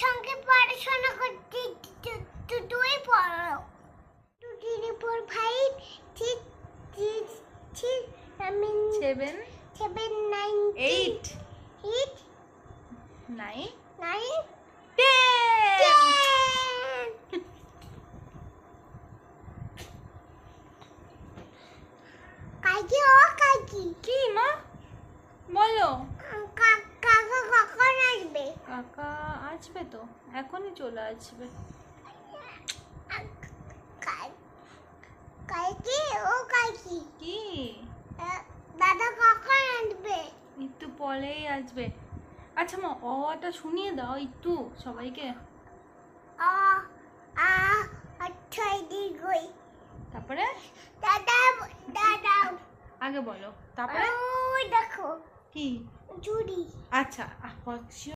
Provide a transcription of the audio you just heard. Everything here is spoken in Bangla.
সঙ্গে পড়াশোনা করতে তুই পড়ো 2 3 4 5 6 6 7 7 9 8 8 9 9 10 কাকি ও কাকি কি মা বলো কাকা কখন আসবে কাকা আসবে তো এখনই চলে আসবে কাকি ও কাকি কি দাদা কখন আসবে একটু পরেই আসবে আচ্ছা মা অটা শুনিয়ে দাও একটু সবাইকে আ আ আচ্ছাই দিগই তারপরে দাদা দাদা আগে বলো তারপরে ওই দেখো কি চুড়ি আচ্ছা